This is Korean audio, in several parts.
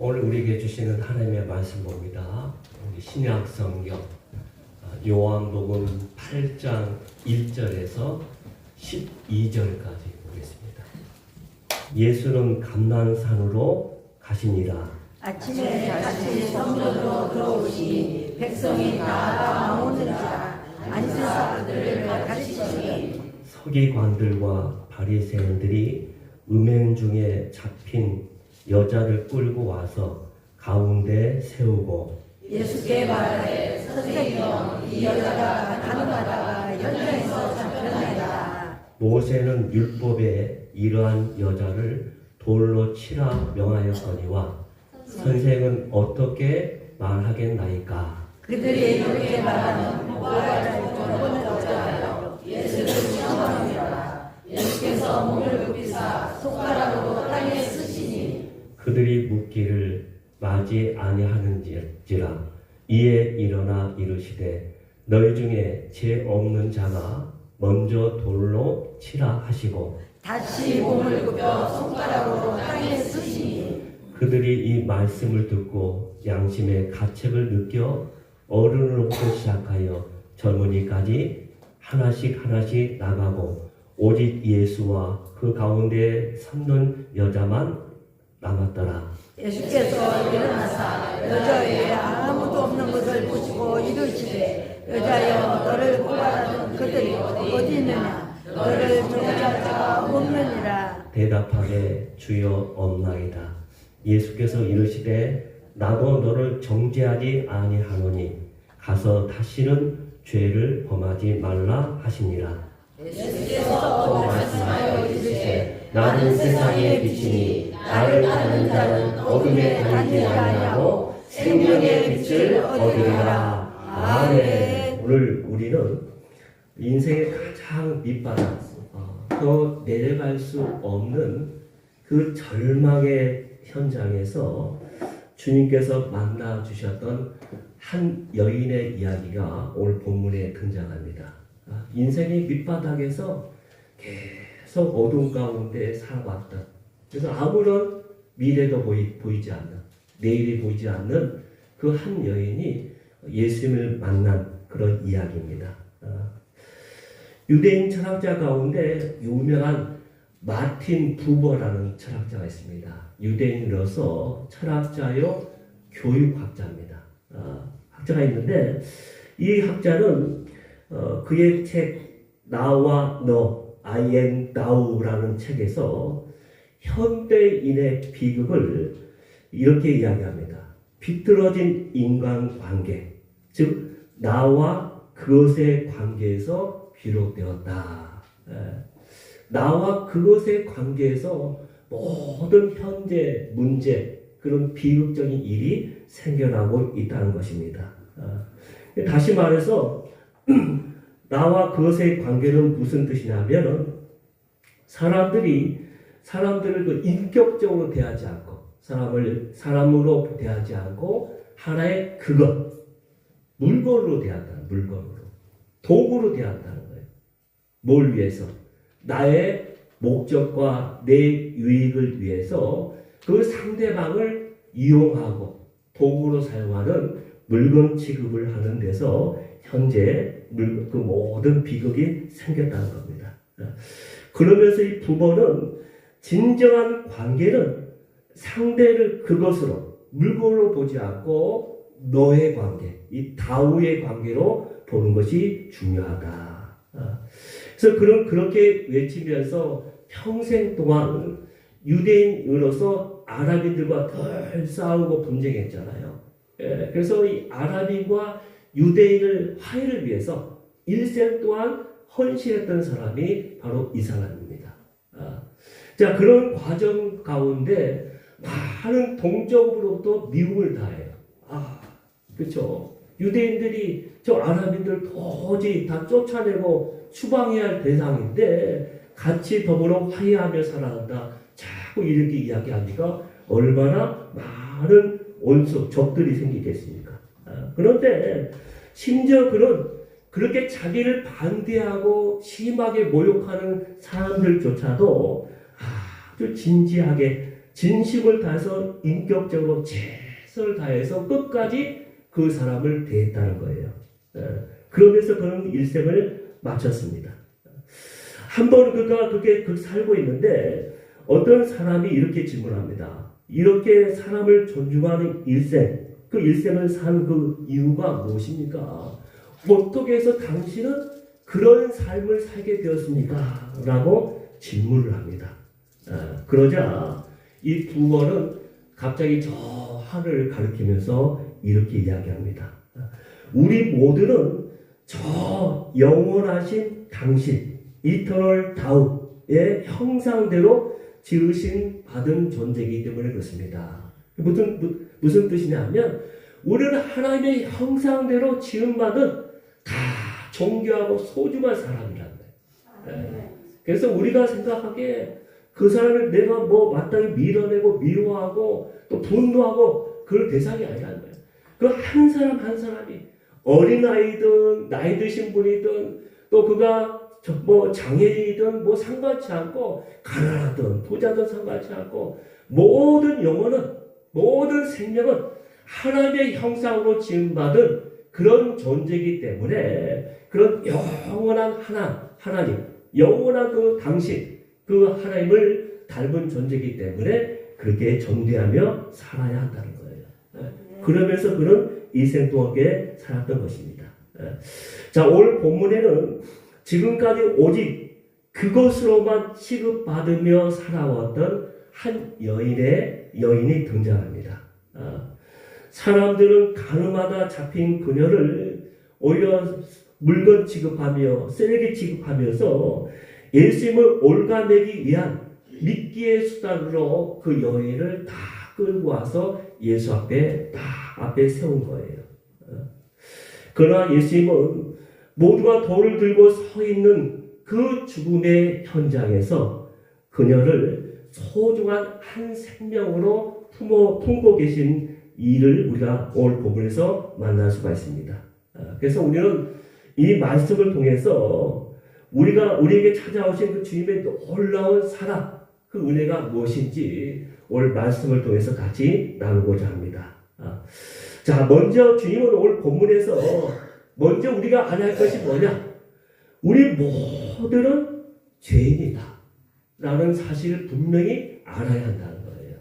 오늘 우리에게 주시는 하나님의 말씀 봅니다. 우리 신약 성경 요한복음 8장 1절에서 12절까지 보겠습니다. 예수는 감난산으로 가시니라. 아침에 같이 성전으로 들어오시니 백성이 다 나오는지라 앉은 사람들을 가르치시니 서기관들과 바리새인들이 음행 중에 잡힌 여자를 끌고 와서 가운데 세우고 예수께 말하되 선생님여 이 여자가 가늠하다가 현장에서 잡혔나이다. 모세는 율법에 이러한 여자를 돌로 치라 명하였거니와 선생은 어떻게 말하겠나이까? 그들이 이렇게 말하면 목과를 돌보는 여자여 예수를 시험하느니라. 예수께서 몸을 굽히사 손가락으로 땅에 쓰시니 그들이 묻기를 마지 아니하는지라 이에 일어나 이르시되 너희 중에 죄 없는 자가 먼저 돌로 치라 하시고 다시 몸을 굽혀 손가락으로 땅에 쓰시니 그들이 이 말씀을 듣고 양심의 가책을 느껴 어른으로부터 시작하여 젊은이까지 하나씩 나가고 오직 예수와 그 가운데 섰는 여자만 남았더라. 예수께서 일어나사 여자 외에 아무도 없는 것을 보시고 이르시되 여자여 너를 구하라는 그들이 어디 있느냐 너를 정죄할 자가 없느니라. 대답하되 주여 없나이다. 예수께서 이르시되 나도 너를 정죄하지 아니하노니 가서 다시는 죄를 범하지 말라 하시니라. 예수께서 또 말씀하여 이르시되 나는 세상의 빛이니 나를 따르는 자는 어둠에 다니지 아니하고 생명의 빛을 얻으리라. 아멘. 오늘 우리는 인생의 가장 밑바닥, 더 내려갈 수 없는 그 절망의 현장에서 주님께서 만나 주셨던 한 여인의 이야기가 오늘 본문에 등장합니다. 인생의 밑바닥에서 계속 어둠 가운데 살아왔다. 그래서 아무런 미래도 보이지 않는, 내일이 보이지 않는 그 한 여인이 예수님을 만난 그런 이야기입니다. 유대인 철학자 가운데 유명한 마틴 부버라는 철학자가 있습니다. 유대인으로서 철학자요 교육학자입니다. 학자가 있는데 이 학자는 그의 책 나와 너 I am thou라는 책에서 현대인의 비극을 이렇게 이야기합니다. 비틀어진 인간관계, 즉 나와 그것의 관계에서 비롯되었다. 나와 그것의 관계에서 모든 현재 문제, 그런 비극적인 일이 생겨나고 있다는 것입니다. 다시 말해서 나와 그것의 관계는 무슨 뜻이냐면 사람들을 그 인격적으로 대하지 않고 사람으로 대하지 않고 하나의 그것, 물건으로 대한다는, 물건으로 도구로 대한다는 거예요. 뭘 위해서? 나의 목적과 내 유익을 위해서 그 상대방을 이용하고 도구로 사용하는 물건 취급을 하는 데서 현재 그 모든 비극이 생겼다는 겁니다. 그러면서 이 부모는 진정한 관계는 상대를 그것으로 물건으로 보지 않고 너의 관계, 이 다우의 관계로 보는 것이 중요하다. 그래서 그렇게 외치면서 평생 동안 유대인으로서 아랍인들과 덜 싸우고 분쟁했잖아요. 그래서 이 아랍인과 유대인을 화해를 위해서 일생 동안 헌신했던 사람이 바로 이 사람입니다. 자, 그런 과정 가운데 많은 동족으로부터 미움을 당해요. 그렇죠. 유대인들이 저 아랍인들 도저히 다 쫓아내고 추방해야 할 대상인데 같이 더불어 화해하며 살아간다. 자꾸 이렇게 이야기하니까 얼마나 많은 적들이 생기겠습니까? 그런데 심지어 그렇게 자기를 반대하고 심하게 모욕하는 사람들조차도 아주 진지하게 진심을 다해서 인격적으로 최선을 다해서 끝까지 그 사람을 대했다는 거예요. 그러면서 그는 일생을 마쳤습니다. 한 번 그가 그렇게 살고 있는데 어떤 사람이 이렇게 질문합니다. 이렇게 사람을 존중하는 일생, 그 일생을 산 그 이유가 무엇입니까? 어떻게 해서 당신은 그런 삶을 살게 되었습니까? 라고 질문을 합니다. 그러자 이 부모는 갑자기 저 하늘을 가리키면서 이렇게 이야기합니다. 우리 모두는 저 영원하신 당신, 이터널 다우의 형상대로 지으신 받은 존재이기 때문에 그렇습니다. 무슨 뜻이냐면 우리는 하나님의 형상대로 지음받은 다 존귀하고 소중한 사람이란 말이에요. 그래서 우리가 생각하기에 그 사람을 내가 뭐 마땅히 밀어내고 미워하고 또 분노하고 그럴 대상이 아니란 말이에요. 그 한 사람 한 사람이 어린아이든 나이 드신 분이든 또 그가 뭐 장애인이든 뭐 상관치 않고 가난하든 부자든 상관치 않고 모든 영혼은 모든 생명은 하나님의 형상으로 지음받은 그런 존재이기 때문에 그런 영원한 하나님 영원한 그 당신 그 하나님을 닮은 존재이기 때문에 그렇게 존대하며 살아야 한다는 거예요. 그러면서 그는 일생 동안에 살았던 것입니다. 자, 오늘 본문에는 지금까지 오직 그것으로만 취급받으며 살아왔던 한 여인이 등장합니다. 사람들은 가늠하다 잡힌 그녀를 오히려 물건 취급하며 쓰레기 취급하면서 예수님을 올가매기 위한 미끼의 수단으로 그 여인을 다 끌고 와서 예수 앞에 세운 거예요. 그러나 예수님은 모두가 돌을 들고 서 있는 그 죽음의 현장에서 그녀를 소중한 한 생명으로 품고 계신 일을 우리가 오늘 본문에서 만날 수가 있습니다. 그래서 우리는 이 말씀을 통해서 우리에게 찾아오신 그 주님의 놀라운 사랑, 그 은혜가 무엇인지 오늘 말씀을 통해서 같이 나누고자 합니다. 자, 먼저 주님은 오늘 본문에서 먼저 우리가 알아야 할 것이 뭐냐? 우리 모두는 죄인이다 라는 사실을 분명히 알아야 한다는 거예요.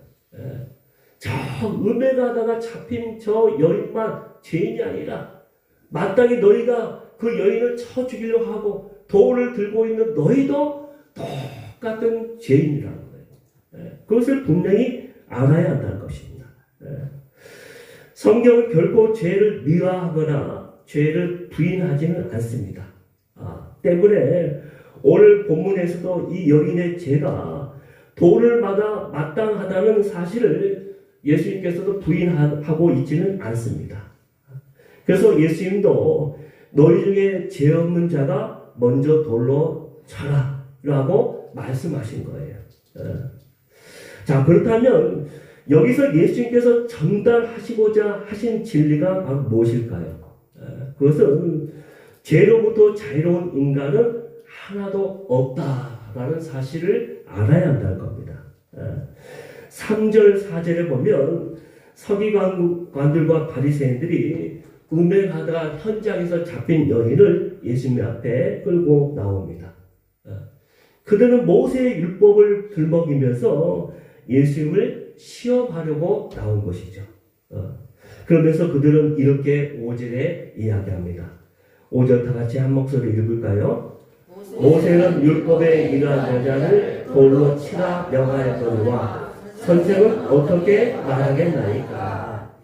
저 음행하다가 잡힌 저 여인만 죄인이 아니라 마땅히 너희가 그 여인을 쳐 죽이려 하고 돌을 들고 있는 너희도 똑같은 죄인이라는 거예요. 그것을 분명히 알아야 한다는 것입니다. 성경은 결코 죄를 미화하거나 죄를 부인하지는 않습니다. 때문에 오늘 본문에서도 이 여인의 죄가 돌을 받아 마땅하다는 사실을 예수님께서도 부인하고 있지는 않습니다. 그래서 예수님도 너희 중에 죄 없는 자가 먼저 돌로 쳐라 라고 말씀하신 거예요. 자, 그렇다면 여기서 예수님께서 전달하시고자 하신 진리가 바로 무엇일까요? 그것은 죄로부터 자유로운 인간은 하나도 없다라는 사실을 알아야 한다는 겁니다. 3절 4절에 보면 서기관들과 바리새인들이 음행하다가 현장에서 잡힌 여인을 예수님 앞에 끌고 나옵니다. 그들은 모세의 율법을 들먹이면서 예수님을 시험하려고 나온 것이죠. 그러면서 그들은 이렇게 5절에 이야기합니다. 5절 다 같이 한 목소리 읽을까요? 모세는 율법에 이르한 여자를 돌로 치라 명하였거니와 선생은 어떻게 말하겠나이까?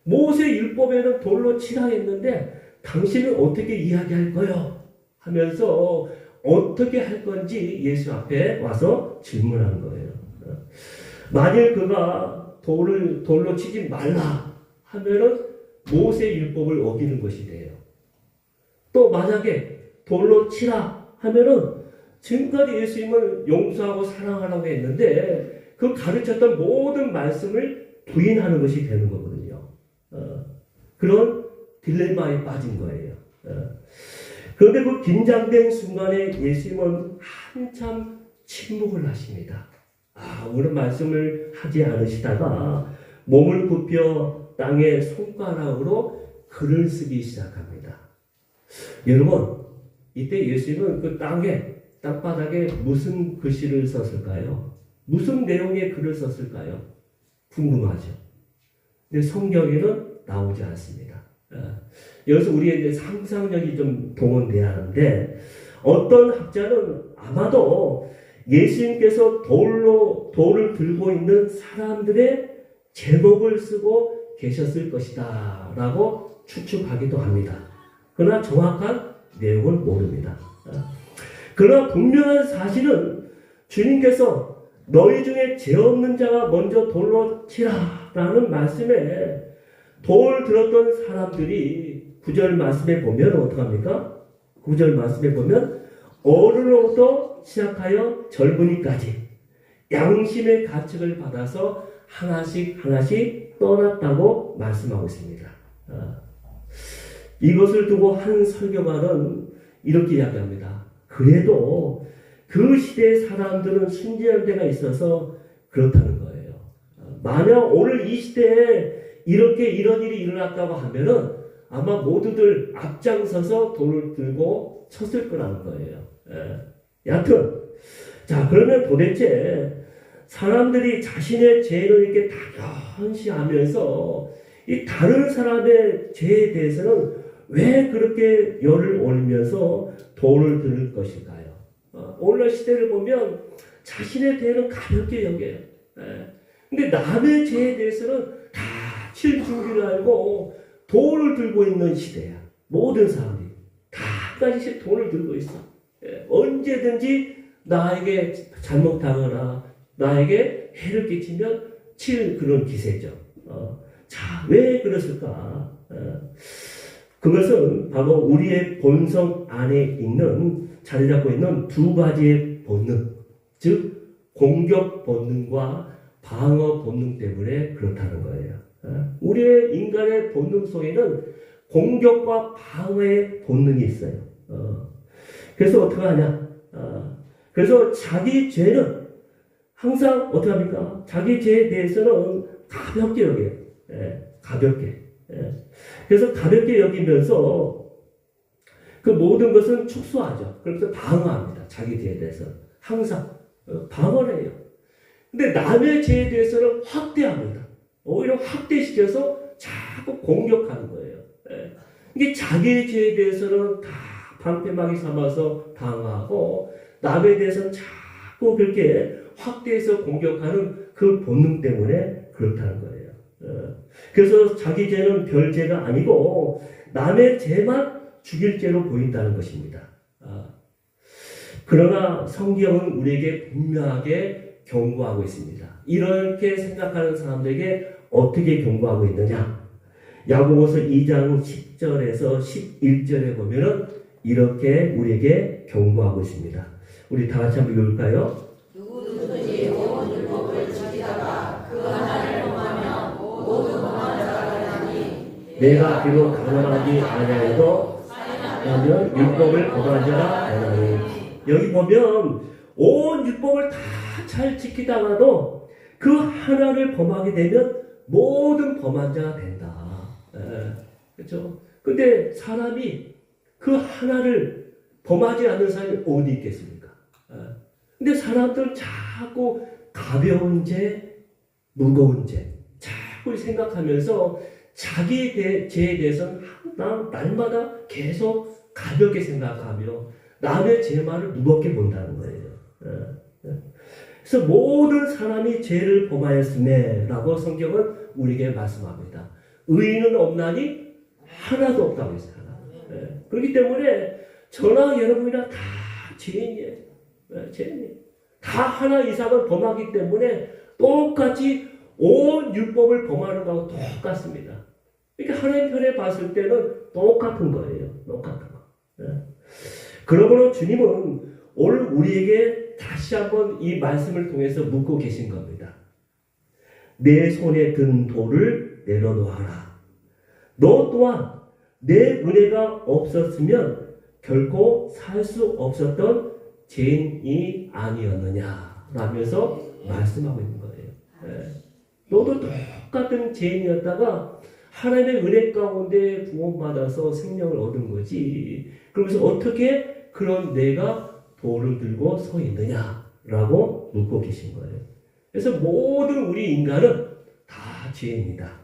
모세 율법에는 돌로 치라 했는데 당신은 어떻게 이야기할 거요? 하면서 어떻게 할 건지 예수 앞에 와서 질문한 거예요. 만일 그가 돌로 치지 말라 하면은 모세 율법을 어기는 것이 돼요. 또 만약에 돌로 치라 하면은 지금까지 예수님을 용서하고 사랑하라고 했는데 그 가르쳤던 모든 말씀을 부인하는 것이 되는 거거든요. 그런 딜레마에 빠진 거예요. 그런데 그 긴장된 순간에 예수님은 한참 침묵을 하십니다. 아무런 말씀을 하지 않으시다가 몸을 굽혀 땅에 손가락으로 글을 쓰기 시작합니다. 여러분, 이때 예수님은 그 땅바닥에 무슨 글씨를 썼을까요? 무슨 내용의 글을 썼을까요? 궁금하죠. 근데 성경에는 나오지 않습니다. 여기서 우리의 이제 상상력이 좀 동원돼야 하는데, 어떤 학자는 아마도 예수님께서 돌을 들고 있는 사람들의 제목을 쓰고 계셨을 것이다 라고 추측하기도 합니다. 그러나 정확한 내용은 모릅니다. 그러나 분명한 사실은 주님께서 너희 중에 죄 없는 자가 먼저 돌로 치라 라는 말씀에 돌 들었던 사람들이 9절 말씀에 보면 어떡합니까? 9절 말씀에 보면 어른으로부터 시작하여 젊은이까지 양심의 가책을 받아서 하나씩 떠났다고 말씀하고 있습니다. 이것을 두고 한 설교가는 이렇게 이야기합니다. 그래도 그 시대의 사람들은 순진한 데가 있어서 그렇다는 거예요. 만약 오늘 이 시대에 이렇게 이런 일이 일어났다고 하면은 아마 모두들 앞장서서 돌을 들고 쳤을 거라는 거예요. 여하튼, 자, 그러면 도대체 사람들이 자신의 죄를 이렇게 당연시 하면서 이 다른 사람의 죄에 대해서는 왜 그렇게 열을 올리면서 돌을 들을 것일까요? 오늘날 시대를 보면 자신의 죄는 가볍게 여겨요. 근데 남의 죄에 대해서는 다 칠 줄을 알고 돌을 들고 있는 시대야. 모든 사람들이 다 한 가지씩 돌을 들고 있어. 언제든지 나에게 잘못하거나 나에게 해를 끼치면 칠 그런 기세죠. 자, 왜 그랬을까? 그것은 바로 우리의 본성 안에 있는, 자리 잡고 있는 두 가지의 본능, 즉 공격 본능과 방어 본능 때문에 그렇다는 거예요. 우리의 인간의 본능 속에는 공격과 방어의 본능이 있어요. 그래서 어떻게 하냐? 그래서 자기 죄는 항상 어떻게 합니까? 자기 죄에 대해서는 가볍게 여겨요. 가볍게. 그래서 가볍게 여기면서 그 모든 것은 축소하죠. 그래서 방어합니다. 자기 죄에 대해서. 항상 방어를 해요. 근데 남의 죄에 대해서는 확대합니다. 오히려 확대시켜서 자꾸 공격하는 거예요. 이게 자기의 죄에 대해서는 다 방패막이 삼아서 방어하고 남에 대해서는 자꾸 그렇게 확대해서 공격하는 그 본능 때문에 그렇다는 거예요. 그래서 자기 죄는 별 죄가 아니고 남의 죄만 죽일 죄로 보인다는 것입니다. 그러나 성경은 우리에게 분명하게 경고하고 있습니다. 이렇게 생각하는 사람들에게 어떻게 경고하고 있느냐? 야고보서 2장 10절에서 11절에 보면은 이렇게 우리에게 경고하고 있습니다. 우리 다 같이 한번 읽을까요? 누구든지 온 율법을 지키다가 그 하나를 범하면 모두 범한 자가 되나니 내가 비록 가난하지 아니하여도 하면 율법을 범한 자가 되나니. 여기 보면 온 율법을 다 잘 지키다가도 그 하나를 범하게 되면 모든 범한 자가 된다. 그렇죠? 근데 사람이 그 하나를 범하지 않는 사람이 어디 있겠습니까? 근데 사람들은 자꾸 가벼운 죄, 무거운 죄 자꾸 생각하면서 자기 죄에 대해서는 날마다 계속 가볍게 생각하며 남의 죄만을 무겁게 본다는 거예요. 그래서 모든 사람이 죄를 범하였음에 라고 성경은 우리에게 말씀합니다. 의인은 없나니 하나도 없다고 했어요. 그렇기 때문에 저나 여러분이나 다 죄인이에요. 죄인이에요. 다 하나 이상을 범하기 때문에 똑같이 온 율법을 범하는 것하고 똑같습니다. 그러니까 하나님 편에 봤을 때는 똑같은 거예요. 똑같은 거. 그러므로 주님은 오늘 우리에게 다시 한번 이 말씀을 통해서 묻고 계신 겁니다. 내 손에 든 돌을 내려놓아라. 너 또한 내 은혜가 없었으면 결코 살 수 없었던 죄인이 아니었느냐 라면서 말씀하고 있는 거예요. 예. 너도 똑같은 죄인이었다가 하나님의 은혜 가운데 구원받아서 생명을 얻은 거지. 그러면서 어떻게 그런 내가 돌을 들고 서 있느냐라고 묻고 계신 거예요. 그래서 모든 우리 인간은 다 죄입니다.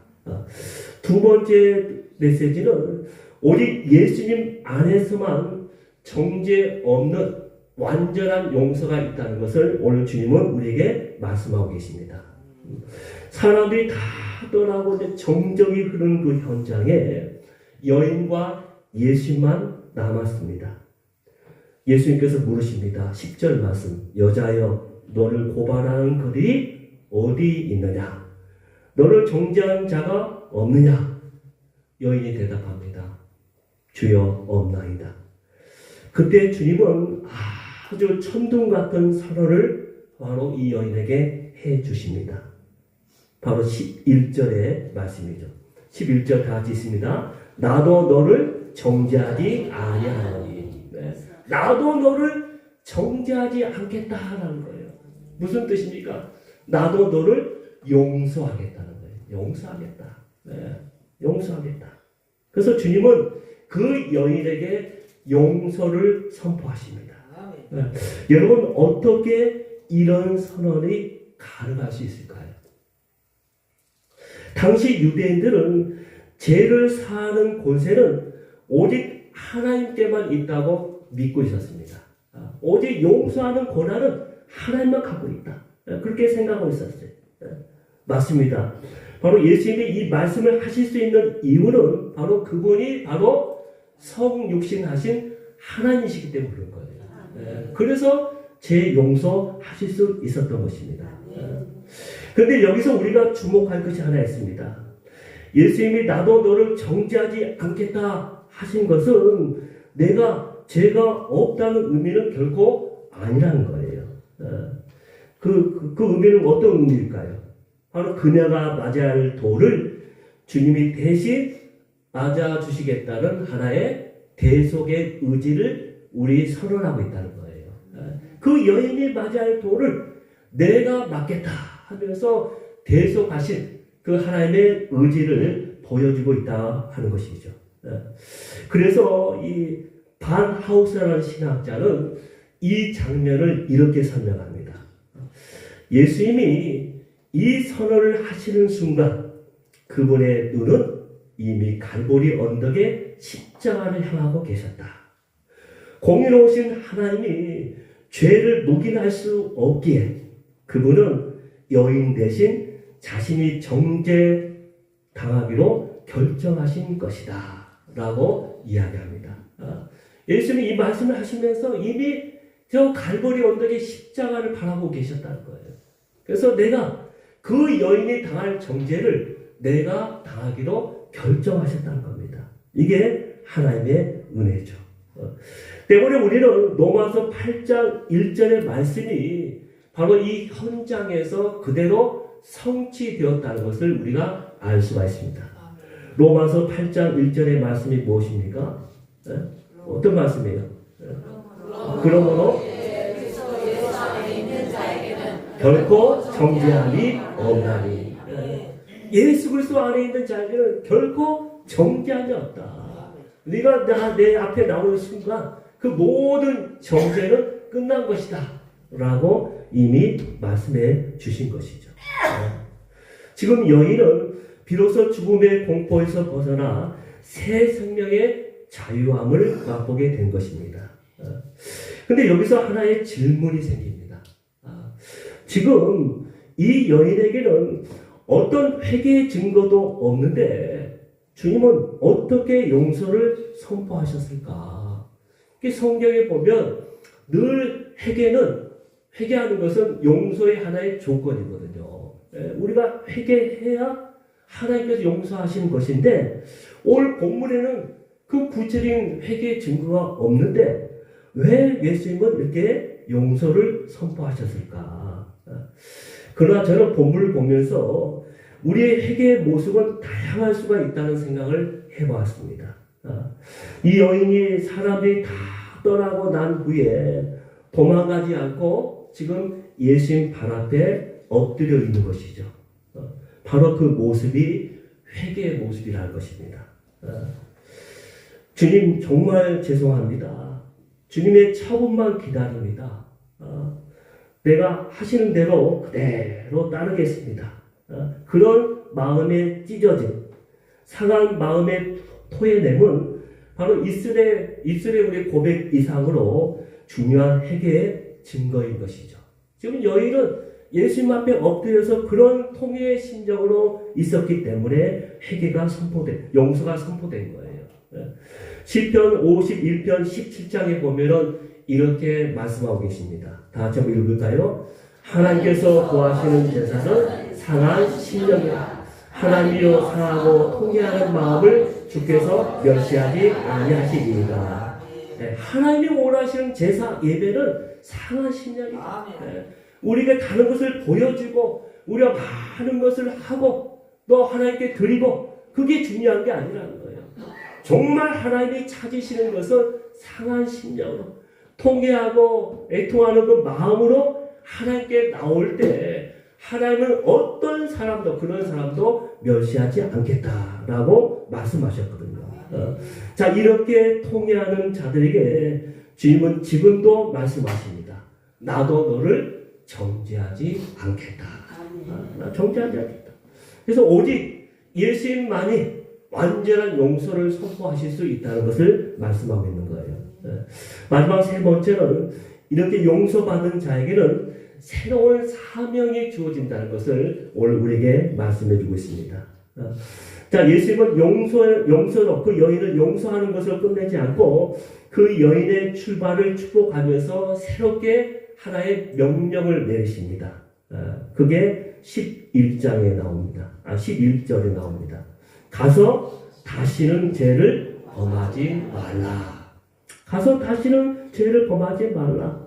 두 번째 메시지는 오직 예수님 안에서만 정죄 없는 완전한 용서가 있다는 것을 오늘 주님은 우리에게 말씀하고 계십니다. 사람들이 다 떠나고 이제 정적이 흐르는 그 현장에 여인과 예수님만 남았습니다. 예수님께서 물으십니다. 10절 말씀. 여자여, 너를 고발하는 그들이 어디 있느냐? 너를 정죄한 자가 없느냐? 여인이 대답합니다. 주여, 없나이다. 그때 주님은 아주 천둥 같은 선언을 바로 이 여인에게 해 주십니다. 바로 11절의 말씀이죠. 11절 다 같이 있습니다. 나도 너를 정죄하지 아니하노니. 네. 나도 너를 정죄하지 않겠다라는 거예요. 무슨 뜻입니까? 나도 너를 용서하겠다는 거예요. 용서하겠다. 네. 용서하겠다. 그래서 주님은 그 여인에게 용서를 선포하십니다. 네. 여러분, 어떻게 이런 선언이 가능할 수 있을까요? 당시 유대인들은 죄를 사하는 권세는 오직 하나님께만 있다고 믿고 있었습니다. 오직 용서하는 권한은 하나님만 갖고 있다. 그렇게 생각하고 있었어요. 맞습니다. 바로 예수님이 이 말씀을 하실 수 있는 이유는 바로 그분이 바로 성육신하신 하나님이시기 때문에 그런 거예요. 그래서 죄 용서하실 수 있었던 것입니다. 그런데 여기서 우리가 주목할 것이 하나 있습니다. 예수님이 나도 너를 정죄하지 않겠다 하신 것은 내가 죄가 없다는 의미는 결코 아니라는 거예요. 그 의미는 어떤 의미일까요? 바로 그녀가 맞아야 할 돌을 주님이 대신 맞아주시겠다는 하나의 대속의 의지를 우리 선언하고 있다는 거예요. 그 여인이 맞아야 할 돌을 내가 맞겠다 하면서 대속하신 그 하나님의 의지를 보여주고 있다 하는 것이죠. 그래서 이 반 하우스라는 신학자는 이 장면을 이렇게 설명합니다. 예수님이 이 선언을 하시는 순간 그분의 눈은 이미 갈보리 언덕에 십자가를 향하고 계셨다. 공의로우신 하나님이 죄를 묵인할 수 없기에 그분은 여인 대신 자신이 정죄당하기로 결정하신 것이다 라고 이야기합니다. 예수님이 이 말씀을 하시면서 이미 저 갈보리 언덕에 십자가를 바라보고 계셨다는 거예요. 그래서 내가 그 여인이 당할 정죄를 내가 당하기로 결정하셨다는 겁니다. 이게 하나님의 은혜죠. 때문에 우리는 로마서 8장 1절의 말씀이 바로 이 현장에서 그대로 성취되었다는 것을 우리가 알 수가 있습니다. 로마서 8장 1절의 말씀이 무엇입니까? 어떤 말씀이에요? 그러므로 결코 정죄함이 없나니. 예수 그리스도 안에 있는 자에게는 결코 정죄함이 없다. 네가 내 앞에 나오는 순간 그 모든 정죄는 끝난 것이다 라고 이미 말씀해 주신 것이죠. 지금 여인은 비로소 죽음의 공포에서 벗어나 새 생명의 자유함을 맛보게 된 것입니다. 근데 여기서 하나의 질문이 생깁니다. 지금 이 여인에게는 어떤 회개의 증거도 없는데 주님은 어떻게 용서를 선포하셨을까? 성경에 보면 늘 회개하는 것은 용서의 하나의 조건이거든요. 우리가 회개해야 하나님께서 용서하시는 것인데 오늘 본문에는 그 구체적인 회개의 증거가 없는데 왜 예수님은 이렇게 용서를 선포하셨을까? 그러나 저는 본문을 보면서 우리의 회개의 모습은 다양할 수가 있다는 생각을 해보았습니다. 이 여인이 사람들이 다 떠나고 난 후에 도망가지 않고 지금 예수님 발 앞에 엎드려 있는 것이죠. 바로 그 모습이 회개의 모습이라는 것입니다. 주님 정말 죄송합니다. 주님의 처분만 기다립니다. 내가 하시는 대로 그대로 따르겠습니다. 그런 마음에 찢어진 상한 마음의 토해냄은 바로 입술의 우리 고백 이상으로 중요한 회개의 증거인 것이죠. 지금 여인은 예수님 앞에 엎드려서 그런 통회의 심정으로 있었기 때문에 회개가 용서가 선포된 거예요. 시편 51편 17장에 보면은 이렇게 말씀하고 계십니다. 다 같이 한번 읽을까요? 하나님께서 구하시는 제사는 상한 심령이라. 하나님이여 상하고 통회하는 마음을 주께서 멸시하지 아니하시리이다. 하나님이 원하시는 제사 예배는 상한 심령이다. 우리가 다른 것을 보여주고 우리가 많은 것을 하고 또 하나님께 드리고 그게 중요한 게 아니라는 거예요. 정말 하나님이 찾으시는 것은 상한 심령으로 통회하고 애통하는 그 마음으로 하나님께 나올 때 하나님은 어떤 사람도 그런 사람도 멸시하지 않겠다라고 말씀하셨거든요. 자, 이렇게 통회하는 자들에게 주님은 지금도 말씀하십니다. 나도 너를 정죄하지 않겠다. 나 정죄하지 않겠다. 그래서 오직 예수님만이 완전한 용서를 선포하실 수 있다는 것을 말씀하고 있는 거예요. 마지막 세 번째는 이렇게 용서받은 자에게는 새로운 사명이 주어진다는 것을 오늘 우리에게 말씀해 주고 있습니다. 자, 예수님은 용서로 그 여인을 용서하는 것을 끝내지 않고 그 여인의 출발을 축복하면서 새롭게 하나의 명령을 내리십니다. 그게 11장에 나옵니다. 11절에 나옵니다. 가서 다시는 죄를 범하지 말라. 가서 다시는 죄를 범하지 말라.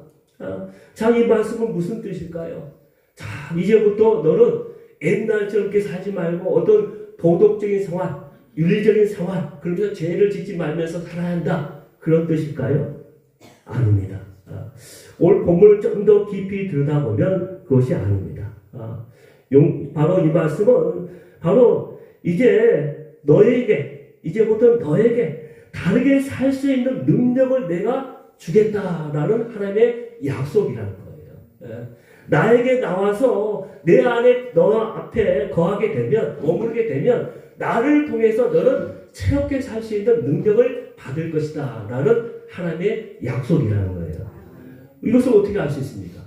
자, 이 말씀은 무슨 뜻일까요? 자, 이제부터 너는 옛날처럼 이렇게 살지 말고 어떤 도덕적인 생활, 윤리적인 생활, 그러면서 죄를 짓지 말면서 살아야 한다. 그런 뜻일까요? 아닙니다. 오늘 본문을 좀 더 깊이 들여다보면 그것이 아닙니다. 바로 이 말씀은 바로 이제부터 너에게 다르게 살 수 있는 능력을 내가 주겠다라는 하나님의 약속이라는 거예요. 나에게 나와서 내 안에 너 앞에 거하게 되면 머물게 되면 나를 통해서 너는 새롭게 살 수 있는 능력을 받을 것이다 라는 하나님의 약속이라는 거예요. 이것을 어떻게 알 수 있습니까?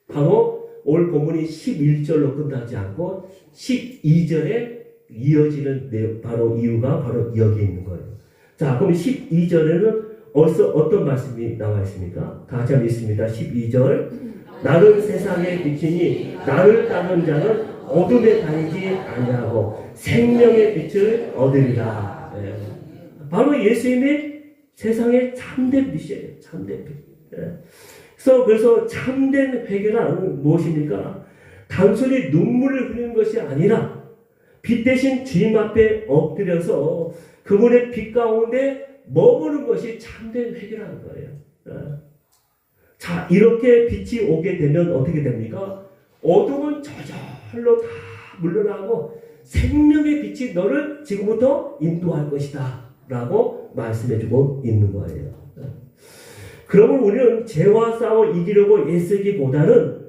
바로 오늘 본문이 11절로 끝나지 않고 12절에 이어지는 바로 이유가 바로 여기 있는 거예요. 자, 그럼 12절에는 어떤 말씀이 나와 있습니까? 다 같이 한번 읽습니다. 12절. 나는 세상의 빛이니 나를 따르는 자는 어둠에 다니지 아니하고 생명의 빛을 얻으리라. 바로 예수님이 세상의 참된 빛이에요. 참된 빛. 그래서 참된 회개란 무엇입니까? 단순히 눈물을 흘리는 것이 아니라 빛 대신 주님 앞에 엎드려서 그분의 빛 가운데 머무는 것이 참된 회개라는 거예요. 자, 이렇게 빛이 오게 되면 어떻게 됩니까? 어둠은 저절로 다 물러나고 생명의 빛이 너를 지금부터 인도할 것이다 라고 말씀해주고 있는 거예요. 그러면 우리는 죄와 싸워 이기려고 애쓰기보다는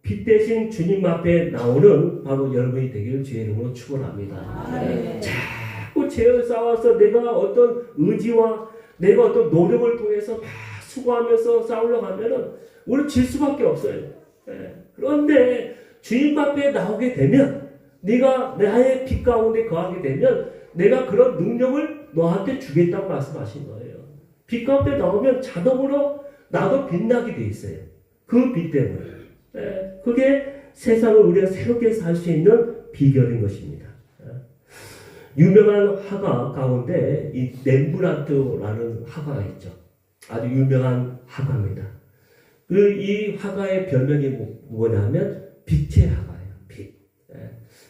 빛 대신 주님 앞에 나오는 바로 여러분이 되기를 주의 이름으로 축원합니다. 자꾸 죄와 싸워서 내가 어떤 의지와 내가 어떤 노력을 통해서 막 수고하면서 싸우려고 하면은 우리는 질 수밖에 없어요. 그런데 주님 앞에 나오게 되면 네가 나의 빛 가운데 거하게 되면 내가 그런 능력을 너한테 주겠다고 말씀하신 거예요. 빛 가운데 나오면 자동으로 나도 빛나게 돼 있어요. 그 빛 때문에. 그게 세상을 우리가 새롭게 살 수 있는 비결인 것입니다. 유명한 화가 가운데 이 렘브란트라는 화가가 있죠. 아주 유명한 화가입니다. 이 화가의 별명이 뭐냐면 빛의 화가예요. 빛.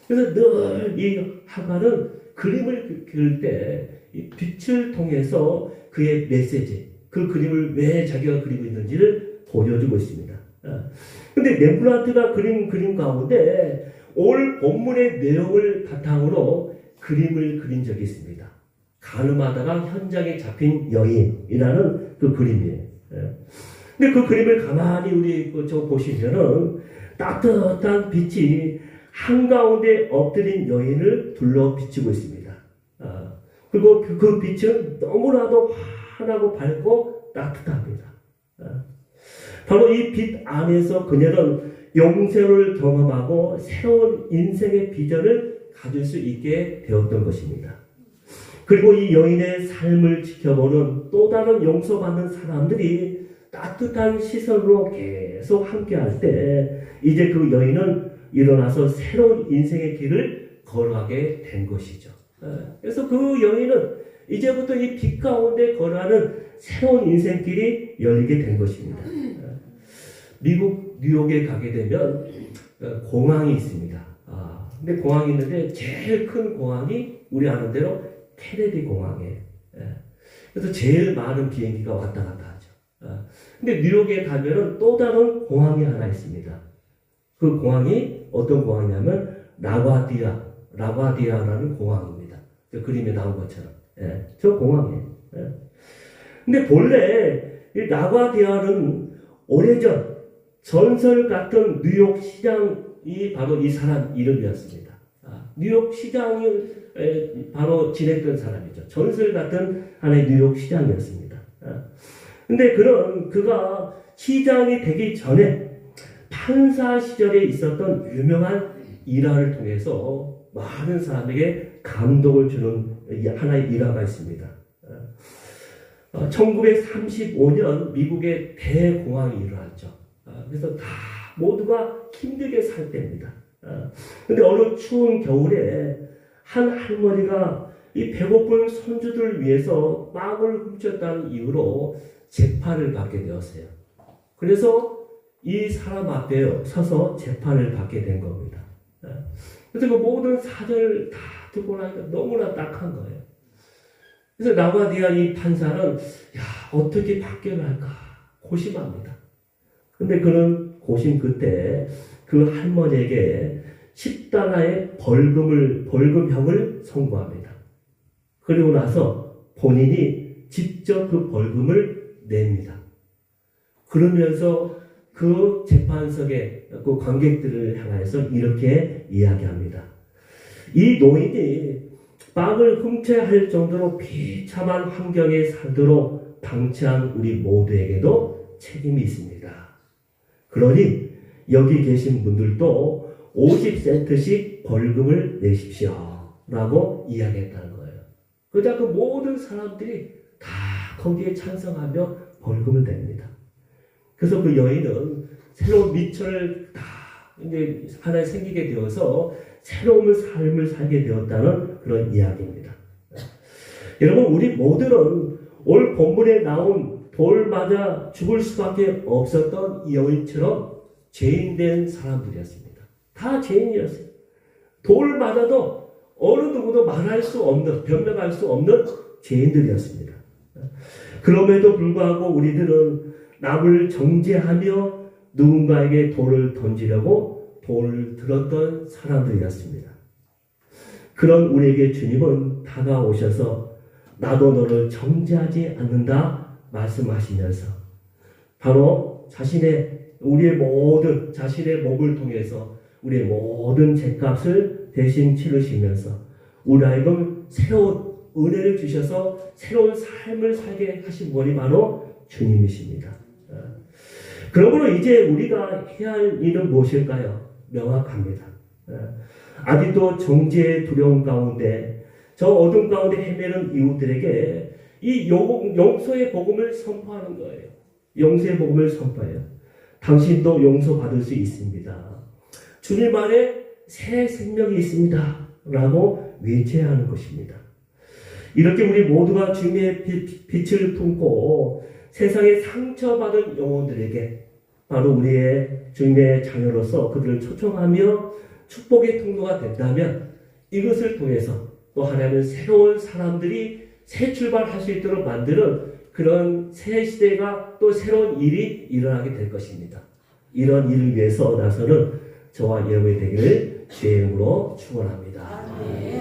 그래서 늘 이 화가는 그림을 그릴 때 이 빛을 통해서 그의 메시지, 그 그림을 왜 자기가 그리고 있는지를 보여주고 있습니다. 근데 렘브란트가 그린 그림 가운데 오늘 본문의 내용을 바탕으로 그림을 그린 적이 있습니다. 가늠하다가 현장에 잡힌 여인이라는 그 그림이에요. 근데 그 그림을 가만히 우리 저 보시면은 따뜻한 빛이 한가운데 엎드린 여인을 둘러 비추고 있습니다. 그리고 그 빛은 너무나도 환하고 밝고 따뜻합니다. 바로 이 빛 안에서 그녀는 영생을 경험하고 새로운 인생의 비전을 가질 수 있게 되었던 것입니다. 그리고 이 여인의 삶을 지켜보는 또 다른 용서받는 사람들이 따뜻한 시선으로 계속 함께할 때 이제 그 여인은 일어나서 새로운 인생의 길을 걸어가게 된 것이죠. 그래서 그 여인은 이제부터 이 빛 가운데 걸어가는 새로운 인생길이 열리게 된 것입니다. 미국 뉴욕에 가게 되면 공항이 있습니다. 근데 공항이 있는데 제일 큰 공항이 우리 아는 대로 케네디 공항이에요. 그래서 제일 많은 비행기가 왔다 갔다 하죠. 근데 뉴욕에 가면은 또 다른 공항이 하나 있습니다. 그 공항이 어떤 공항이냐면 라과디아라는 공항입니다. 저 그림에 나온 것처럼. 저 공항이에요. 근데 본래 이 라과디아는 오래전 전설 같은 뉴욕 시장이 바로 이 사람 이름이었습니다. 뉴욕 시장을 바로 지냈던 사람이죠. 전설 같은 하나의 뉴욕 시장이었습니다. 근데 그가 시장이 되기 전에 판사 시절에 있었던 유명한 일화를 통해서 많은 사람에게 감동을 주는 하나의 일화가 있습니다. 1935년 미국의 대공황이 일어났죠. 그래서 다 모두가 힘들게 살 때입니다. 근데 어느 추운 겨울에 한 할머니가 이 배고픈 손주들을 위해서 빵을 훔쳤다는 이유로 재판을 받게 되었어요. 그래서 이 사람 앞에 서서 재판을 받게 된 겁니다. 그래서 그 모든 사정을 다 듣고 나니까 너무나 딱한 거예요. 그래서 라과디아 이 판사는 어떻게 판결을 할까 고심합니다. 근데 그는 고심 끝에 그 할머니에게 10달러의 벌금형을 선고합니다. 그리고 나서 본인이 직접 그 벌금을 냅니다. 그러면서 그 재판석의 그 관객들을 향해서 이렇게 이야기합니다. 이 노인이 빵을 훔쳐야 할 정도로 비참한 환경에 살도록 방치한 우리 모두에게도 책임이 있습니다. 그러니 여기 계신 분들도 50센트씩 벌금을 내십시오. 라고 이야기했다는 거예요. 그러자 그 모든 사람들이 다 거기에 찬성하며 벌금을 냅니다. 그래서 그 여인은 새로운 미천을 다 이제 하나 생기게 되어서 새로운 삶을 살게 되었다는 그런 이야기입니다. 여러분, 우리 모두는 오늘 본문에 나온 돌 맞아 죽을 수밖에 없었던 이 여인처럼 죄인된 사람들이었습니다. 다 죄인이었어요. 돌 맞아도 어느 누구도 말할 수 없는, 변명할 수 없는 죄인들이었습니다. 그럼에도 불구하고 우리들은 남을 정죄하며 누군가에게 돌을 던지려고 돌을 들었던 사람들이었습니다. 그런 우리에게 주님은 다가오셔서 나도 너를 정죄하지 않는다 말씀하시면서 바로 우리의 모든 자신의 몸을 통해서 우리의 모든 죄값을 대신 치르시면서 우리 하여금 새로운 은혜를 주셔서 새로운 삶을 살게 하신 분이 바로 주님이십니다. 그러므로 이제 우리가 해야 할 일은 무엇일까요? 명확합니다. 아직도 정죄의 두려움 가운데 저 어둠 가운데 헤매는 이웃들에게 이 용서의 복음을 선포하는 거예요. 용서의 복음을 선포해요. 당신도 용서받을 수 있습니다. 주님 안에 새 생명이 있습니다. 라고 외쳐야 하는 것입니다. 이렇게 우리 모두가 주님의 빛을 품고 세상에 상처받은 영혼들에게 바로 우리의 주님의 자녀로서 그들을 초청하며 축복의 통로가 된다면 이것을 통해서 또 하나님은 새로운 사람들이 새 출발할 수 있도록 만드는 그런 새 시대가 또 새로운 일이 일어나게 될 것입니다. 이런 일을 위해서 나서는 저와 여러분이 되기를 주의 이름으로 축원합니다. 아멘.